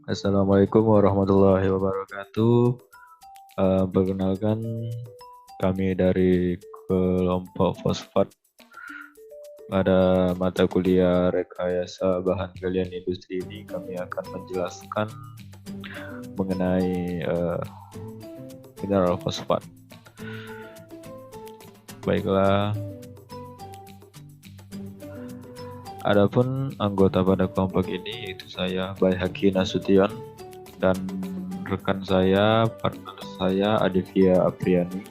Assalamualaikum warahmatullahi wabarakatuh. Perkenalkan, kami dari kelompok fosfat pada mata kuliah rekayasa bahan galian industri ini kami akan menjelaskan mengenai mineral fosfat. Baiklah, adapun anggota pada kelompok ini yaitu saya Baihaki Nasution dan rekan saya, partner saya Adivia Apriani.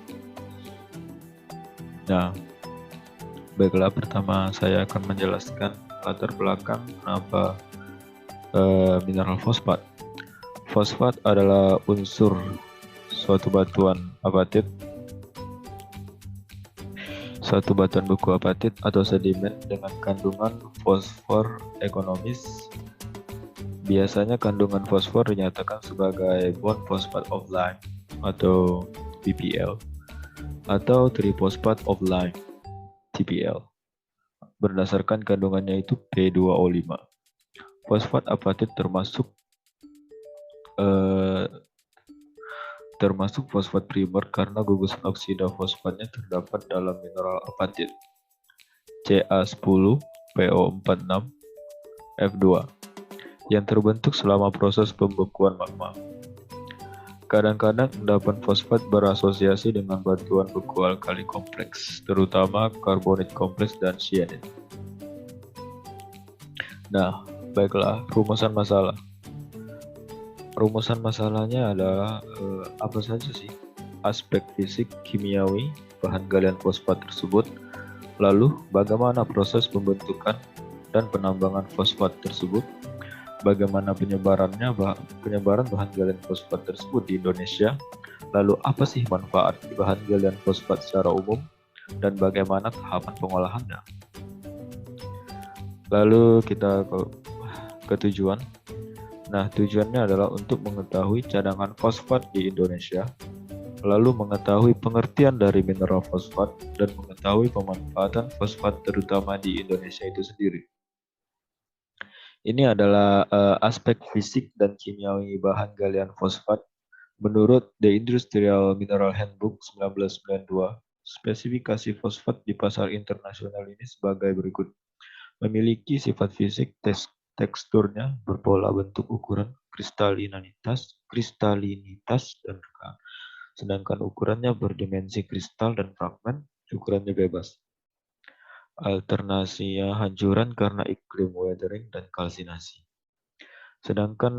Nah, baiklah, pertama saya akan menjelaskan latar belakang kenapa mineral fosfat. Fosfat adalah unsur suatu batuan beku apatit atau sedimen dengan kandungan fosfor ekonomis. Biasanya kandungan fosfor dinyatakan sebagai bond phosphate of lime atau BPL atau triphosphate of lime TPL. Berdasarkan kandungannya itu P2O5. Fosfat apatit termasuk fosfat primer karena gugusan oksida fosfatnya terdapat dalam mineral apatit Ca10PO46F2 yang terbentuk selama proses pembekuan magma. Kadang-kadang endapan fosfat berasosiasi dengan batuan beku alkali kompleks, terutama karbonat kompleks dan cyanide. Nah, baiklah, rumusan masalah. Rumusan masalahnya adalah apa saja sih aspek fisik kimiawi bahan galian fosfat tersebut, lalu bagaimana proses pembentukan dan penambangan fosfat tersebut, bagaimana penyebaran bahan galian fosfat tersebut di Indonesia, lalu apa sih manfaat bahan galian fosfat secara umum, dan bagaimana tahapan pengolahannya. Lalu kita ke tujuan. Nah, tujuannya adalah untuk mengetahui cadangan fosfat di Indonesia, lalu mengetahui pengertian dari mineral fosfat, dan mengetahui pemanfaatan fosfat terutama di Indonesia itu sendiri. Ini adalah aspek fisik dan kimiawi bahan galian fosfat menurut The Industrial Mineral Handbook 1992. Spesifikasi fosfat di pasar internasional ini sebagai berikut. Memiliki sifat fisik, teksturnya, berpola, bentuk, ukuran, kristalinitas, dan rekan. Sedangkan ukurannya berdimensi kristal dan fragmen, ukurannya bebas. Alternasinya hancuran karena iklim weathering dan kalsinasi. Sedangkan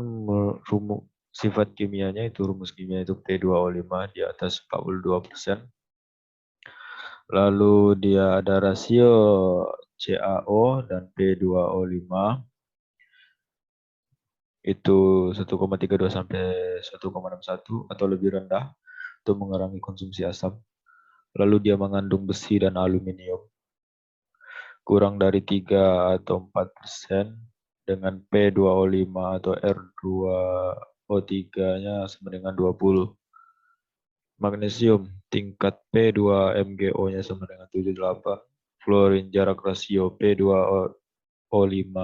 sifat kimianya itu rumus kimia itu P2O5 di atas 42%. Lalu dia ada rasio CaO dan P2O5 itu 1,32 sampai 1,61 atau lebih rendah untuk mengurangi konsumsi asam. Lalu dia mengandung besi dan aluminium kurang dari 3 atau 4% dengan P2O5 atau R2O3-nya sama dengan 20. Magnesium tingkat P2MgO-nya sama dengan 78. Fluorin jarak rasio P2O5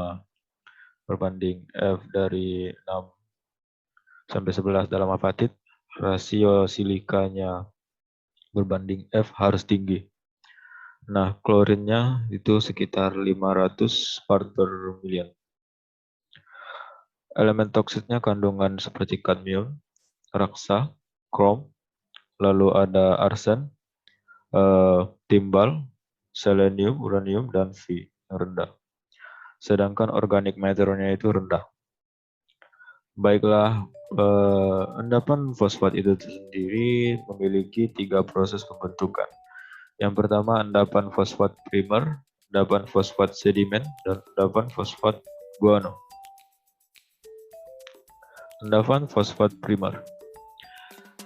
berbanding F dari 6 sampai 11 dalam apatit. Rasio silikanya berbanding F harus tinggi. Nah, klorinnya itu sekitar 500 part per million. Elemen toksiknya kandungan seperti kadmium, raksa, krom, lalu ada arsen, timbal, selenium, uranium, dan V yang rendah. Sedangkan organic matter-nya itu rendah. Baiklah, endapan fosfat itu sendiri memiliki 3 proses pembentukan. Yang pertama, endapan fosfat primer, endapan fosfat sedimen, dan endapan fosfat guano. Endapan fosfat primer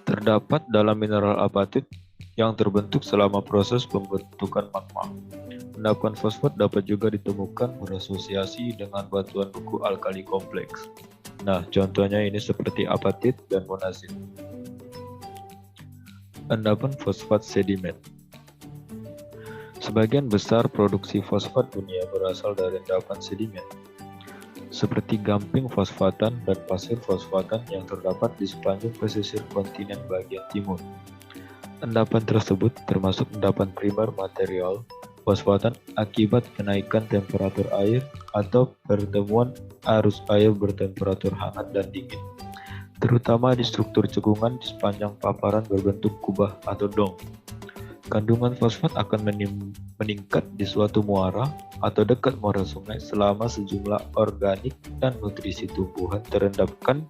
terdapat dalam mineral apatit yang terbentuk selama proses pembentukan magma. Endapan fosfat dapat juga ditemukan berasosiasi dengan batuan beku alkali kompleks. Nah, contohnya ini seperti apatit dan monazit. Endapan fosfat sedimen. Sebagian besar produksi fosfat dunia berasal dari endapan sedimen. seperti gamping fosfatan dan pasir fosfatan yang terdapat di sepanjang pesisir kontinen bagian timur. Endapan tersebut termasuk endapan primer material fosfatan akibat kenaikan temperatur air atau pertemuan arus air bertemperatur hangat dan dingin, terutama di struktur cekungan di sepanjang paparan berbentuk kubah atau dome. Kandungan fosfat akan meningkat di suatu muara atau dekat muara sungai selama sejumlah organik dan nutrisi tumbuhan terendapkan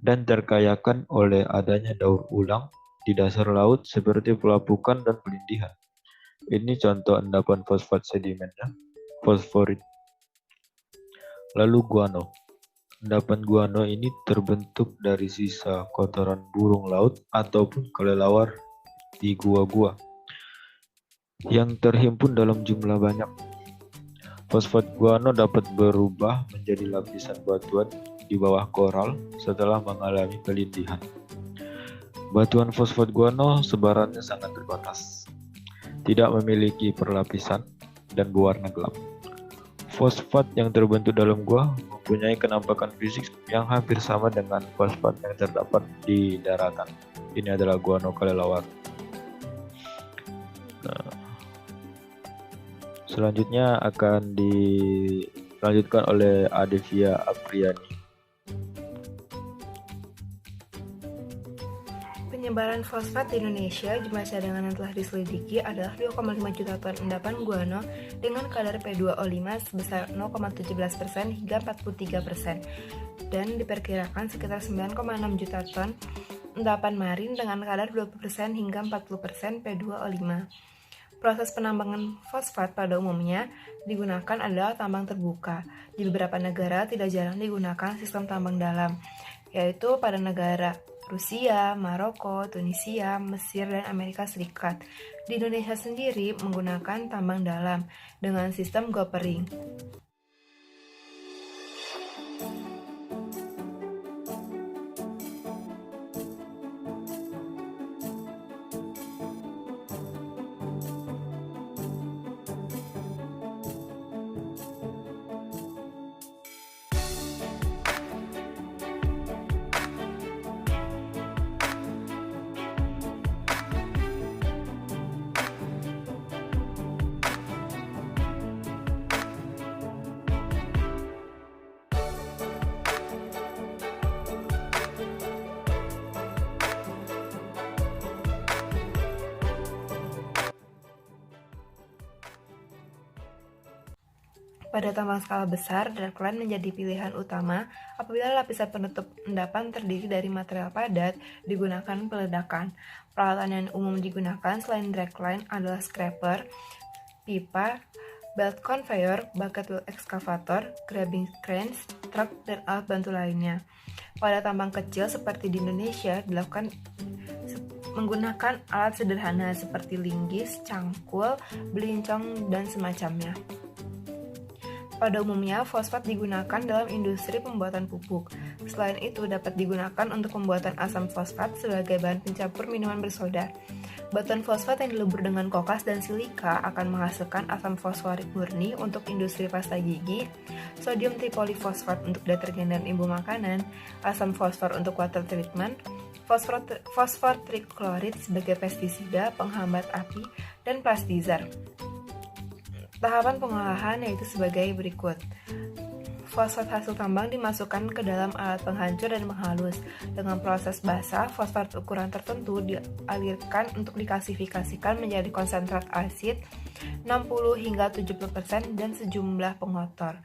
dan terkayakan oleh adanya daur ulang di dasar laut seperti pelapukan dan pelindihan. Ini contoh endapan fosfat sedimennya, fosforit. Lalu guano. Endapan guano ini terbentuk dari sisa kotoran burung laut ataupun kelelawar di gua-gua yang terhimpun dalam jumlah banyak. Fosfat guano dapat berubah menjadi lapisan batuan di bawah koral setelah mengalami pelindihan. Batuan fosfat guano sebarannya sangat terbatas, tidak memiliki perlapisan, dan berwarna gelap. Fosfat yang terbentuk dalam gua mempunyai kenampakan fisik yang hampir sama dengan fosfat yang terdapat di daratan. Ini adalah guano kelelawar. Selanjutnya akan dilanjutkan oleh Adevia Apriani. Penyebaran fosfat di Indonesia, jumlah cadangan yang telah diselidiki adalah 2,5 juta ton endapan guano dengan kadar P2O5 sebesar 0,17% hingga 43%, dan diperkirakan sekitar 9,6 juta ton endapan marin dengan kadar 20% hingga 40% P2O5. Proses penambangan fosfat pada umumnya digunakan adalah tambang terbuka. Di beberapa negara tidak jarang digunakan sistem tambang dalam, yaitu pada negara Rusia, Maroko, Tunisia, Mesir, dan Amerika Serikat. Di Indonesia sendiri menggunakan tambang dalam dengan sistem gopering. Pada tambang skala besar, dragline menjadi pilihan utama apabila lapisan penutup endapan terdiri dari material padat digunakan peledakan. Peralatan yang umum digunakan selain dragline adalah scraper, pipa, belt conveyor, bucket wheel excavator, grabbing cranes, truk, dan alat bantu lainnya. Pada tambang kecil seperti di Indonesia dilakukan menggunakan alat sederhana seperti linggis, cangkul, belincong, dan semacamnya. Pada umumnya, fosfat digunakan dalam industri pembuatan pupuk. Selain itu, dapat digunakan untuk pembuatan asam fosfat sebagai bahan pencampur minuman bersoda. Batuan fosfat yang dilebur dengan kokas dan silika akan menghasilkan asam fosforik murni untuk industri pasta gigi, sodium tripolifosfat untuk detergen dan ibu makanan, asam fosfor untuk water treatment, fosfor triklorid sebagai pestisida, penghambat api, dan plastizar. Tahapan pengolahan yaitu sebagai berikut. Fosfat hasil tambang dimasukkan ke dalam alat penghancur dan menghalus. Dengan proses basah, fosfat ukuran tertentu dialirkan untuk diklasifikasikan menjadi konsentrat asid 60 hingga 70% dan sejumlah pengotor.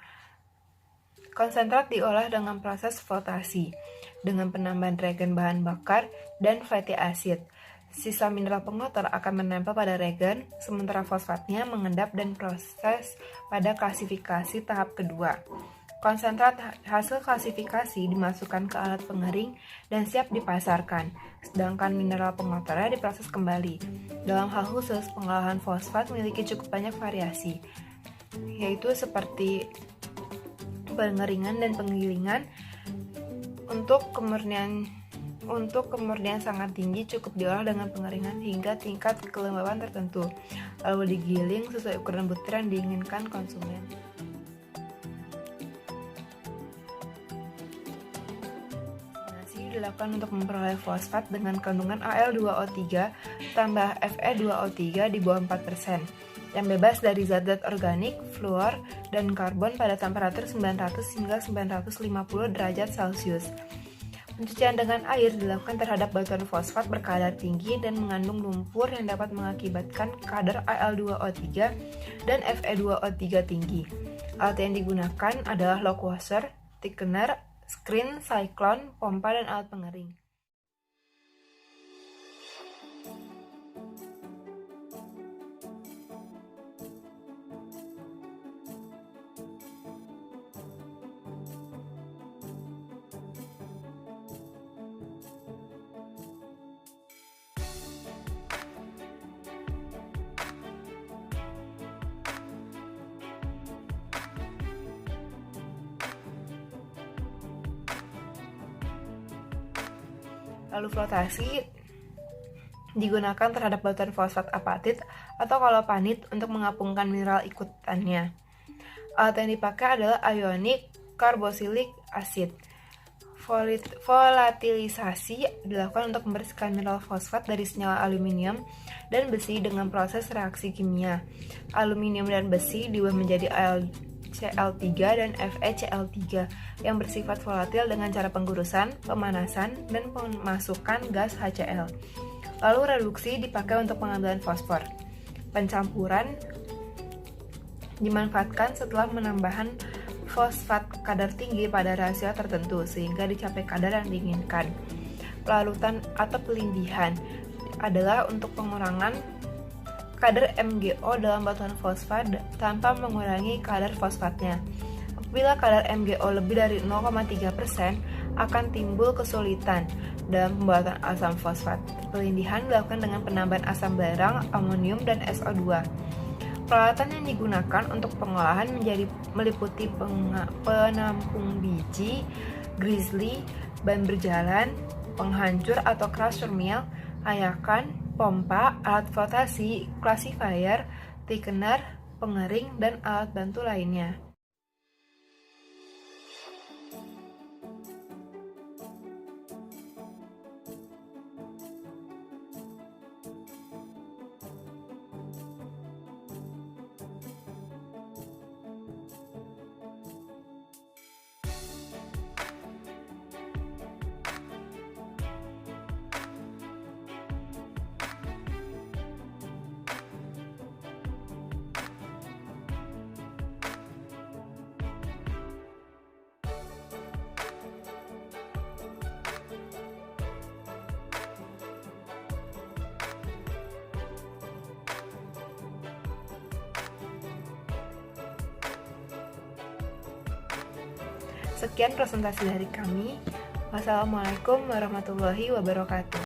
Konsentrat diolah dengan proses flotasi, dengan penambahan reagen bahan bakar dan fatty acid. Sisa mineral pengotor akan menempel pada reagen, sementara fosfatnya mengendap dan proses pada klasifikasi tahap kedua. Konsentrat hasil klasifikasi dimasukkan ke alat pengering dan siap dipasarkan, sedangkan mineral pengotornya diproses kembali. Dalam hal khusus, pengolahan fosfat memiliki cukup banyak variasi, yaitu seperti pengeringan dan penggilingan. Untuk kemurnian sangat tinggi cukup diolah dengan pengeringan hingga tingkat kelembaban tertentu, lalu digiling sesuai ukuran butir yang diinginkan konsumen. dilakukan untuk memperoleh fosfat dengan kandungan Al2O3 tambah Fe2O3 di bawah 4%, yang bebas dari zat-zat organik, fluor, dan karbon pada temperatur 900 hingga 950 derajat Celcius. Pencucian dengan air dilakukan terhadap batuan fosfat berkadar tinggi dan mengandung lumpur yang dapat mengakibatkan kadar Al2O3 dan Fe2O3 tinggi. Alat yang digunakan adalah lock washer, thickener, screen, cyclone, pompa, dan alat pengering. Lalu flotasi digunakan terhadap batuan fosfat apatit atau kolopanit untuk mengapungkan mineral ikutannya. Alat yang dipakai adalah ionic carboxylic acid. Volatilisasi dilakukan untuk membersihkan mineral fosfat dari senyawa aluminium dan besi dengan proses reaksi kimia. Aluminium dan besi diubah menjadi Cl3 dan FeCl3 yang bersifat volatil dengan cara penggurusan, pemanasan, dan pemasukan gas HCl. Lalu reduksi dipakai untuk pengambilan fosfor. Pencampuran dimanfaatkan setelah menambahkan fosfat kadar tinggi pada rasio tertentu sehingga dicapai kadar yang diinginkan. Pelarutan atau pelindihan adalah untuk pengurangan kadar MgO dalam batuan fosfat tanpa mengurangi kadar fosfatnya. Apabila kadar MgO lebih dari 0,3%, akan timbul kesulitan dalam pembuatan asam fosfat. Pelindihan dilakukan dengan penambahan asam belerang, amonium, dan SO2. Peralatan yang digunakan untuk pengolahan meliputi penampung biji, grizzly, ban berjalan, penghancur atau crusher mill, ayakan, pompa, alat flotasi, classifier, thickener, pengering, dan alat bantu lainnya. Sekian presentasi dari kami. Wassalamualaikum warahmatullahi wabarakatuh.